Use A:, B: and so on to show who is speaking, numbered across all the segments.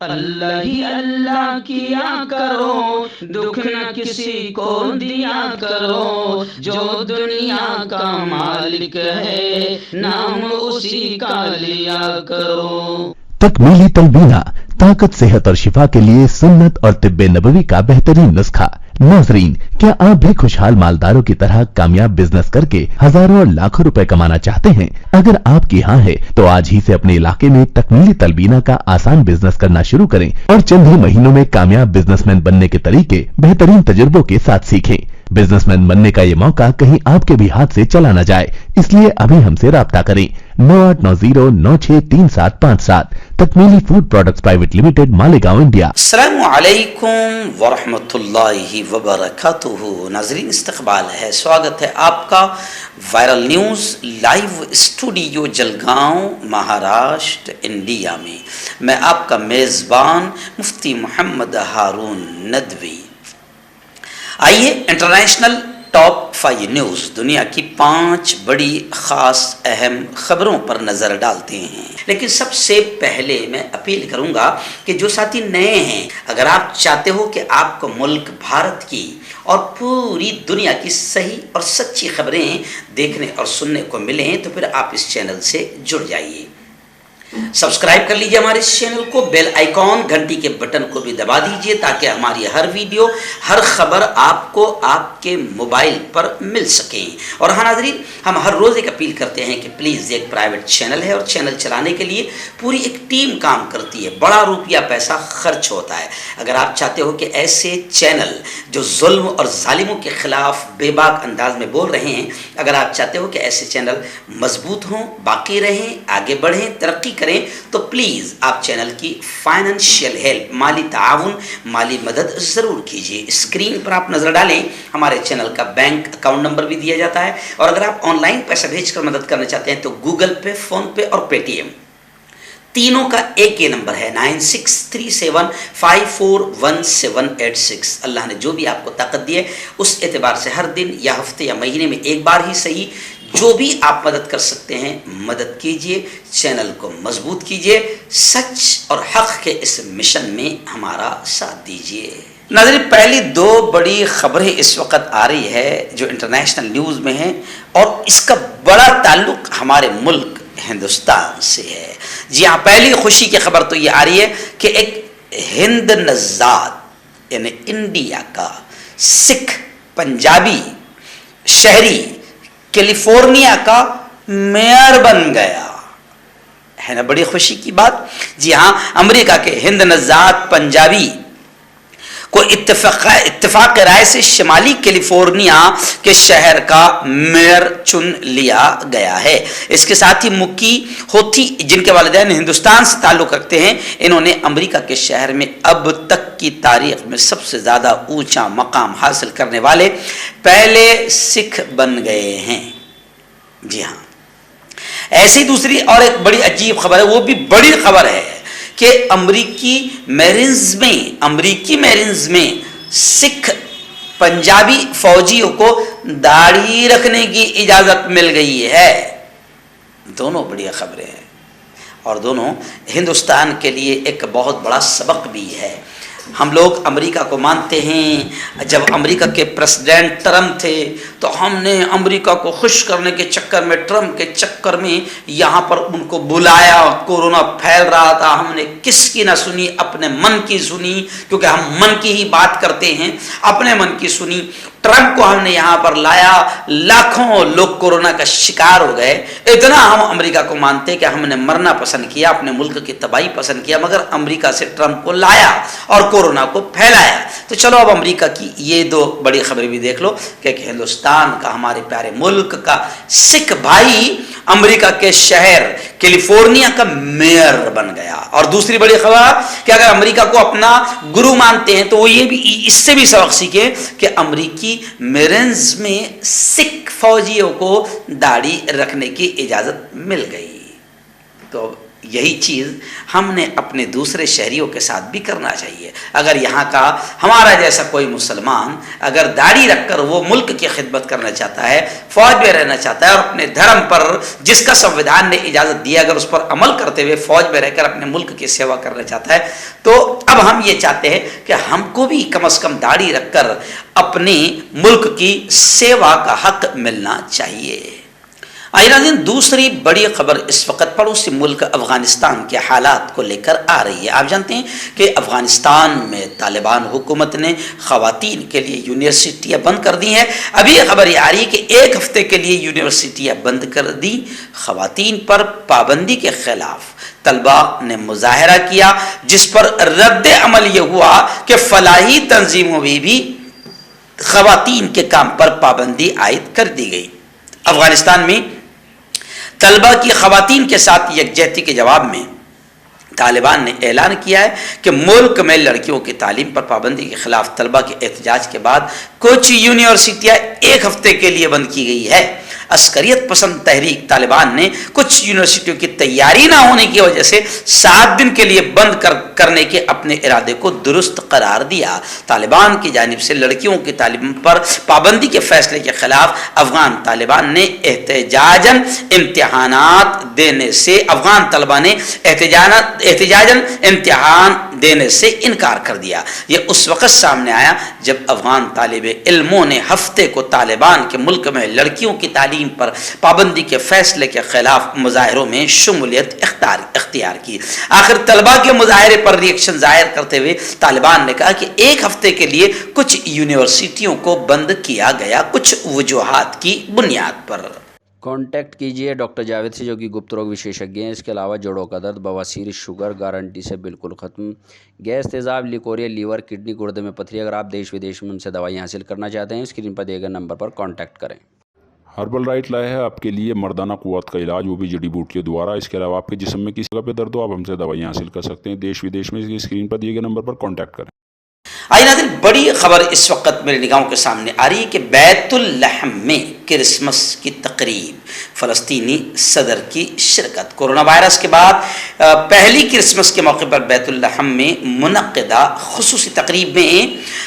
A: اللہ ہی اللہ کیا کرو، دکھ نہ کسی کو دیا کرو، جو دنیا کا مالک ہے نام اسی کا لیا کرو۔
B: تکمیلی تلبینہ طاقت، صحت اور شفا کے لیے سنت اور طب نبوی کا بہترین نسخہ۔ ناظرین، کیا آپ بھی خوشحال مالداروں کی طرح کامیاب بزنس کر کے ہزاروں اور لاکھوں روپے کمانا چاہتے ہیں؟ اگر آپ کی ہاں ہے تو آج ہی سے اپنے علاقے میں تکمیلی تلبینہ کا آسان بزنس کرنا شروع کریں اور چند ہی مہینوں میں کامیاب بزنس مین بننے کے طریقے بہترین تجربوں کے ساتھ سیکھیں۔ بزنس مین بننے کا یہ موقع کہیں آپ کے بھی ہاتھ سے چلا نہ جائے، اس لیے ابھی ہم سے رابطہ کریں۔ 9890963757 Takmeeli food products private limited, Malegaon, India.
C: السلام علیکم ورحمۃ اللہ وبرکاتہ۔ ناظرین، استقبال ہے، سواگت ہے آپ کا viral news live studio Jalgaon, Maharashtra, India میں۔ میں آپ کا میزبان مفتی محمد ہارون ندوی۔ آئیے انٹرنیشنل ٹاپ 5 نیوز، دنیا کی 5 بڑی خاص اہم خبروں پر نظر ڈالتے ہیں۔ لیکن سب سے پہلے میں اپیل کروں گا کہ جو ساتھی نئے ہیں، اگر آپ چاہتے ہو کہ آپ کو ملک بھارت کی اور پوری دنیا کی صحیح اور سچی خبریں دیکھنے اور سننے کو ملیں تو پھر آپ اس چینل سے جڑ جائیے۔ سبسکرائب کر لیجئے ہمارے اس چینل کو، بیل آئیکن گھنٹی کے بٹن کو بھی دبا دیجئے تاکہ ہماری ہر ویڈیو، ہر خبر آپ کو آپ کے موبائل پر مل سکیں۔ اور ہاں ناظرین، ہم ہر روز ایک اپیل کرتے ہیں کہ پلیز، ایک پرائیویٹ چینل ہے اور چینل چلانے کے لیے پوری ایک ٹیم کام کرتی ہے، بڑا روپیہ پیسہ خرچ ہوتا ہے۔ اگر آپ چاہتے ہو کہ ایسے چینل جو ظلم اور ظالموں کے خلاف بے باک انداز میں بول رہے ہیں، اگر آپ چاہتے ہو کہ ایسے چینل مضبوط ہوں، باقی رہیں، آگے بڑھیں، ترقی کریں، تو پلیز آپ چینل کی فائنینشیل ہیلپ، مالی تعاون، مالی مدد ضرور کیجیے۔ اسکرین پر آپ نظر ڈالیں، ہمارے چینل کا بینک اکاؤنٹ نمبر بھی دیا جاتا ہے، اور اگر آپ آن لائن پیسہ بھیج کر مدد کرنا چاہتے ہیں تو گوگل پے، فون پے اور پے ٹی ایم تینوں کا ایک ہی نمبر ہے، 9637541786۔ اللہ نے جو بھی آپ کو طاقت دی ہے اس اعتبار سے ہر دن یا ہفتے یا مہینے میں ایک بار ہی صحیح، جو بھی آپ مدد کر سکتے ہیں مدد کیجئے، چینل کو مضبوط کیجئے، سچ اور حق کے اس مشن میں ہمارا ساتھ دیجئے۔ ناظرین، پہلی 2 بڑی خبریں اس وقت آ رہی ہے جو انٹرنیشنل نیوز میں ہیں، اور اس کا بڑا تعلق ہمارے ملک ہندوستان سے ہے۔ جی ہاں، پہلی خوشی کی خبر تو یہ آ رہی ہے کہ ایک ہند نژاد یعنی انڈیا کا سکھ پنجابی شہری کیلیفورنیا کا میئر بن گیا ہے نا، بڑی خوشی کی بات۔ جی ہاں، امریکہ کے ہند نژاد پنجابی کو اتفاق رائے سے شمالی کیلیفورنیا کے شہر کا میئر چن لیا گیا ہے۔ اس کے ساتھ ہی مکی ہوتی، جن کے والدین ہندوستان سے تعلق رکھتے ہیں، انہوں نے امریکہ کے شہر میں اب تک کی تاریخ میں سب سے زیادہ اونچا مقام حاصل کرنے والے پہلے سکھ بن گئے ہیں۔ جی ہاں، ایسی دوسری اور ایک بڑی عجیب خبر ہے، وہ بھی بڑی خبر ہے کہ امریکی میرینز میں سکھ پنجابی فوجیوں کو داڑھی رکھنے کی اجازت مل گئی ہے۔ دونوں بڑی خبریں ہیں اور دونوں ہندوستان کے لیے ایک بہت بڑا سبق بھی ہے۔ ہم لوگ امریکہ کو مانتے ہیں۔ جب امریکہ کے پریزیڈنٹ ٹرمپ تھے تو ہم نے امریکہ کو خوش کرنے کے چکر میں، ٹرمپ کے چکر میں یہاں پر ان کو بلایا، کورونا پھیل رہا تھا، ہم نے کس کی نہ سنی، اپنے من کی سنی، کیونکہ ہم من کی ہی بات کرتے ہیں، اپنے من کی سنی۔ ٹرمپ کو ہم نے یہاں پر لایا، لاکھوں لوگ کورونا کا شکار ہو گئے۔ اتنا ہم امریکہ کو مانتے کہ ہم نے مرنا پسند کیا، اپنے ملک کی تباہی پسند کیا، مگر امریکہ سے ٹرمپ کو لایا اور کورونا کو پھیلایا۔ تو چلو اب امریکہ کی یہ 2 بڑی خبریں بھی دیکھ لو کہ ہندوستان کا، ہمارے پیارے ملک کا سکھ بھائی امریکہ کے شہر کیلیفورنیا کا میئر بن گیا۔ اور دوسری بڑی خبر کہ اگر امریکہ کو اپنا گرو مانتے ہیں تو وہ یہ بھی، اس سے بھی سبق سیکھیں کہ امریکی میرینز میں سکھ فوجیوں کو داڑھی رکھنے کی اجازت مل گئی۔ تو یہی چیز ہم نے اپنے دوسرے شہریوں کے ساتھ بھی کرنا چاہیے. اگر یہاں کا ہمارا جیسا کوئی مسلمان اگر داڑھی رکھ کر وہ ملک کی خدمت کرنا چاہتا ہے, فوج میں رہنا چاہتا ہے اور اپنے دھرم پر جس کا سنویدھان نے اجازت دی اگر اس پر عمل کرتے ہوئے فوج میں رہ کر اپنے ملک کی سیوا کرنا چاہتا ہے, تو اب ہم یہ چاہتے ہیں کہ ہم کو بھی کم از کم داڑھی رکھ کر اپنے ملک کی سیوا کا حق ملنا چاہیے. آئیے ناظرین, دوسری بڑی خبر اس وقت پڑوسی ملک افغانستان کے حالات کو لے کر آ رہی ہے. آپ جانتے ہیں کہ افغانستان میں طالبان حکومت نے خواتین کے لیے یونیورسٹیاں بند کر دی ہیں. ابھی یہ خبر یہ آ رہی ہے کہ ایک ہفتے کے لیے یونیورسٹیاں بند کر دی. خواتین پر پابندی کے خلاف طلباء نے مظاہرہ کیا, جس پر رد عمل یہ ہوا کہ فلاحی تنظیموں میں بھی خواتین کے کام پر پابندی عائد کر دی گئی. افغانستان میں طلباء کی خواتین کے ساتھ یکجہتی کے جواب میں طالبان نے اعلان کیا ہے کہ ملک میں لڑکیوں کی تعلیم پر پابندی کے خلاف طلباء کے احتجاج کے بعد کچھ یونیورسٹیاں ایک ہفتے کے لیے بند کی گئی ہے. عسکریت پسند تحریک طالبان نے کچھ یونیورسٹیوں کی تیاری نہ ہونے کی وجہ سے 7 دن کے لیے بند کرنے کے اپنے ارادے کو درست قرار دیا. طالبان کی جانب سے لڑکیوں کی تعلیم پر پابندی کے فیصلے کے خلاف افغان طالبان نے احتجاجاً امتحان دینے سے انکار کر دیا. یہ اس وقت سامنے آیا جب افغان طالب علموں نے ہفتے کو طالبان کے ملک میں لڑکیوں کی تعلیم پر پابندی کے فیصلے کے خلاف مظاہروں میں شمولیت اختیار کی. آخر طلباء کے مظاہرے پر ری ایکشن ظاہر کرتے ہوئے طالبان نے کہا کہ ایک ہفتے کے لیے کچھ یونیورسٹیوں کو بند کیا گیا کچھ وجوہات کی بنیاد پر.
A: کانٹیکٹ کیجئے ڈاکٹر جاوید سے جو کہ گپت روگ وشیشجঞ ہیں. اس کے علاوہ جوڑوں کا درد, بواسیر, شوگر گارنٹی سے بالکل ختم, گیس, تیزاب, لیکوریا, لیور, کڈنی, گردے میں پتھری. اگر آپ دیش ودیش میں ان سے دوائیں حاصل کرنا چاہتے ہیں اسکرین پر دیے گئے نمبر پر کانٹیکٹ کریں.
D: ہربل رائٹ لائے ہے آپ کے لیے مردانہ قوت کا علاج, وہ بھی جڑی بوٹیوں دوارا. اس کے علاوہ آپ کے جسم میں کسی جگہ پہ درد ہو آپ ہم سے دوائیں حاصل کر سکتے ہیں دیش ودیش میں. اسکرین پر دیے گئے نمبر پر کانٹیکٹ کریں.
C: آئیے ناظرین, بڑی خبر اس وقت میرے نگاہوں کے سامنے آ رہی ہے کہ بیت اللحم میں کرسمس کی تقریب, فلسطینی صدر کی شرکت. کورونا وائرس کے بعد پہلی کرسمس کے موقع پر بیت اللحم میں منعقدہ خصوصی تقریب میں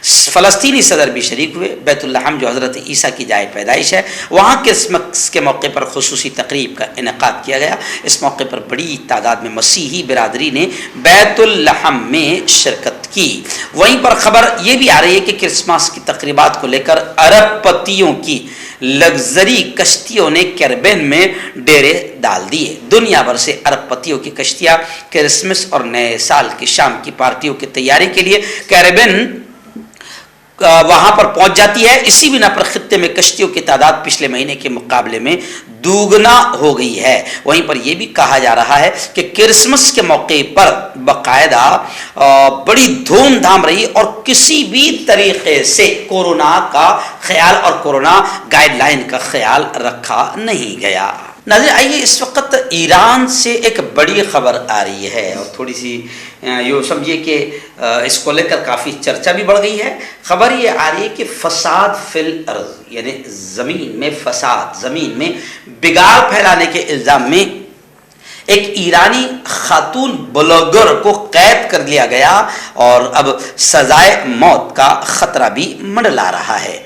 C: فلسطینی صدر بھی شریک ہوئے. بیت اللحم جو حضرت عیسیٰ کی جائے پیدائش ہے, وہاں کرسمس کے موقع پر خصوصی تقریب کا انعقاد کیا گیا. اس موقع پر بڑی تعداد میں مسیحی برادری نے بیت اللحم میں شرکت کی. وہیں پر خبر یہ بھی آ رہی ہے کہ کرسمس کی تقریبات کو لے کر ارب پتیوں کی لگژری کشتیوں نے کیریبین میں ڈیرے ڈال دیے. دنیا بھر سے ارب پتیوں کی کشتیاں کرسمس اور نئے سال کی شام کی پارٹیوں کی تیاری کے لیے کیریبین وہاں پر پہنچ جاتی ہے. اسی بنا پر خطے میں کشتیوں کی تعداد پچھلے مہینے کے مقابلے میں دوگنا ہو گئی ہے. وہیں پر یہ بھی کہا جا رہا ہے کہ کرسمس کے موقع پر باقاعدہ بڑی دھوم دھام رہی اور کسی بھی طریقے سے کورونا کا خیال اور کورونا گائیڈ لائن کا خیال رکھا نہیں گیا. ناظرین, آئیے اس وقت ایران سے ایک بڑی خبر آ رہی ہے اور تھوڑی سی یوں سمجھیے کہ اس کو لے کر کافی چرچا بھی بڑھ گئی ہے. خبر یہ آ رہی ہے کہ فساد فی الارض یعنی زمین میں فساد, زمین میں بگاڑ پھیلانے کے الزام میں ایک ایرانی خاتون بلاگر کو قید کر لیا گیا اور اب سزائے موت کا خطرہ بھی منڈلا رہا ہے.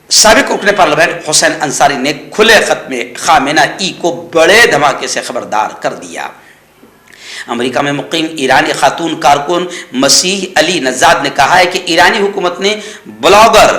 C: سابق رکن پارلیمنٹ حسین انصاری نے کھلے خط میں خامنہ ای کو بڑے دھماکے سے خبردار کر دیا. امریکہ میں مقیم ایرانی خاتون کارکن مسیح علی نژاد نے کہا ہے کہ ایرانی حکومت نے بلاگر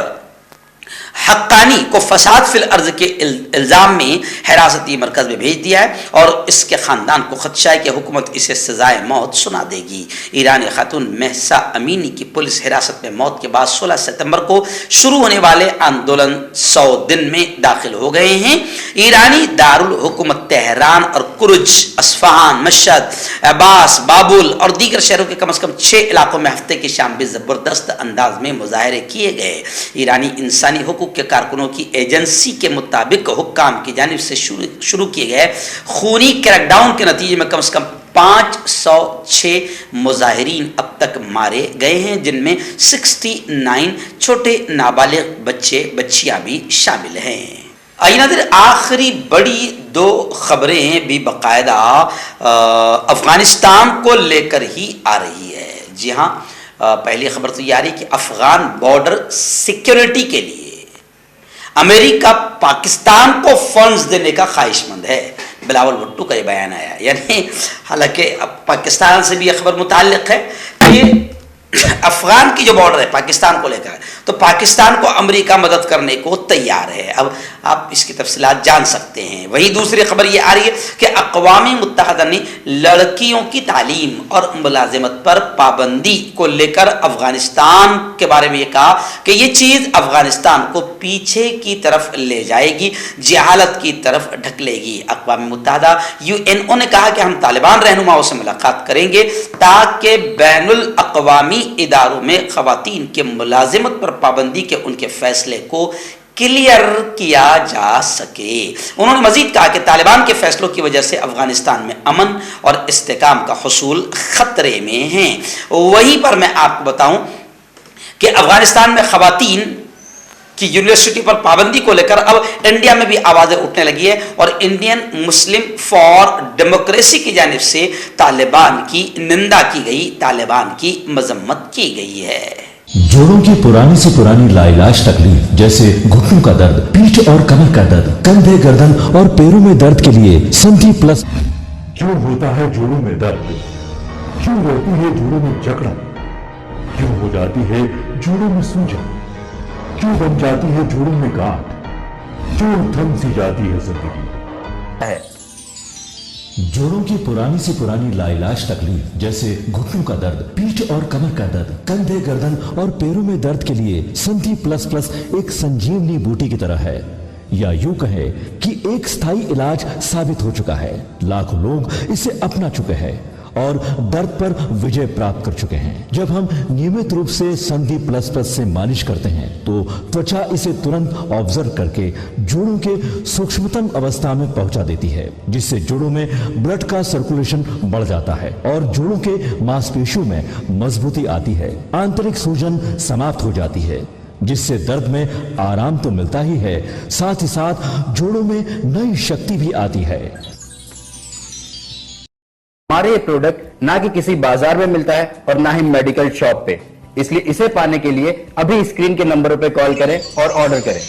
C: حقانی کو فساد فی الارض کے الزام میں حراستی مرکز میں بھیج دیا ہے اور اس کے خاندان کو خدشہ ہے کہ حکومت اسے سزائے موت سنا دے گی. ایرانی خاتون مہسا امینی کی پولیس حراست میں موت کے بعد 16 ستمبر کو شروع ہونے والے آندولن 100 دن میں داخل ہو گئے ہیں. ایرانی دارالحکومت تہران اور کرج, اصفہان, مشہد, عباس, بابل اور دیگر شہروں کے کم از کم 6 علاقوں میں ہفتے کی شام بھی زبردست انداز میں مظاہرے کیے گئے. ایرانی انسانی حقوق کے کارکنوں کی ایجنسی کے مطابق حکام کی جانب سے شروع کیے گئے خونی کریک ڈاؤن کے نتیجے میں کم از کم 506 مظاہرین اب تک مارے گئے ہیں, جن میں 69 چھوٹے نابالغ بچے بچیاں بھی شامل ہیں. آئیے ناظرین، آخری بڑی دو خبریں بھی باقاعدہ افغانستان کو لے کر ہی آ رہی ہے۔ جی ہاں، پہلی خبر تو یہ آ رہی کہ افغان بارڈر سیکیورٹی کے لیے امریکہ پاکستان کو فنڈز دینے کا خواہش مند ہے۔ بلاول بھٹو کا یہ بیان آیا، یعنی حالانکہ پاکستان سے بھی یہ خبر متعلق ہے کہ افغان کی جو بارڈر ہے پاکستان کو لے کر، تو پاکستان کو امریکہ مدد کرنے کو تیار ہے۔ اب آپ اس کی تفصیلات جان سکتے ہیں۔ وہی دوسری خبر یہ آ رہی ہے کہ اقوام متحدہ نے لڑکیوں کی تعلیم اور ملازمت پر پابندی کو لے کر افغانستان کے بارے میں یہ کہا کہ یہ چیز افغانستان کو پیچھے کی طرف لے جائے گی، جہالت کی طرف ڈھکلے گی۔ اقوام متحدہ UNO نے کہا کہ ہم طالبان رہنماؤں سے ملاقات کریں گے تاکہ بین الاقوامی اداروں میں خواتین کے ملازمت پر پابندی کے ان کے فیصلے کو کلیئر کیا جا سکے۔ انہوں نے مزید کہا کہ طالبان کے فیصلوں کی وجہ سے افغانستان میں امن اور استحکام کا حصول خطرے میں ہیں۔ وہیں پر میں آپ کو بتاؤں کہ افغانستان میں خواتین کی یونیورسٹی پر پابندی کو لے کر اب انڈیا میں بھی آوازیں اٹھنے لگی ہے، اور انڈین مسلم فار ڈیموکریسی کی جانب سے طالبان کی نندا کی گئی، طالبان کی مذمت کی گئی ہے۔
B: جوڑوں کی پرانی سے پرانی لاعلاج تکلیف جیسے گھٹنوں کا درد، پیٹھ اور کمر کا درد، کندھے، گردن اور پیروں میں درد کے لیے سنٹی پلس۔
E: کیوں ہوتا ہے جوڑوں میں درد؟ کیوں رہتی ہے جوڑوں میں جکڑن؟ کیوں ہو جاتی ہے جوڑوں میں سوجن؟ کیوں بن جاتی ہے جوڑوں میں گاٹھ؟ کیوں تھم سی جاتی ہے زندگی؟
B: جوڑوں کی پرانی سے پرانی لاعلاج تکلیف جیسے گھٹنوں کا درد، پیٹھ اور کمر کا درد، کندھے، گردن اور پیروں میں درد کے لیے سنٹی پلس پلس ایک سنجیونی بوٹی کی طرح ہے، یا یوں کہے کہ ایک استھائی علاج ثابت ہو چکا ہے۔ لاکھوں لوگ اسے اپنا چکے ہیں اور درد پر وجے پراپت کر چکے ہیں۔ جب ہم نیمت روپ سے سنٹی پلس پلس سے مالش کرتے ہیں تو توچا اسے ترنت آبزرو کر کے جوڑوں کے سوکشمتم اوستھا میں پہنچا دیتی ہے، جس سے جوڑوں میں بلڈ کا سرکولیشن بڑھ جاتا ہے اور جوڑوں کے ماس پیشیوں میں مضبوطی آتی ہے، آنترک سوجن سماپت ہو جاتی ہے، جس سے درد میں آرام تو ملتا ہی ہے، ساتھ ہی ساتھ جوڑوں میں نئی شکتی بھی آتی ہے۔
F: ہمارے یہ پروڈکٹ نہ کہ کسی بازار میں ملتا ہے اور نہ ہی میڈیکل شاپ پہ، اس لیے اسے پانے کے لیے ابھی اسکرین کے نمبروں پہ کال کریں اور آرڈر کریں۔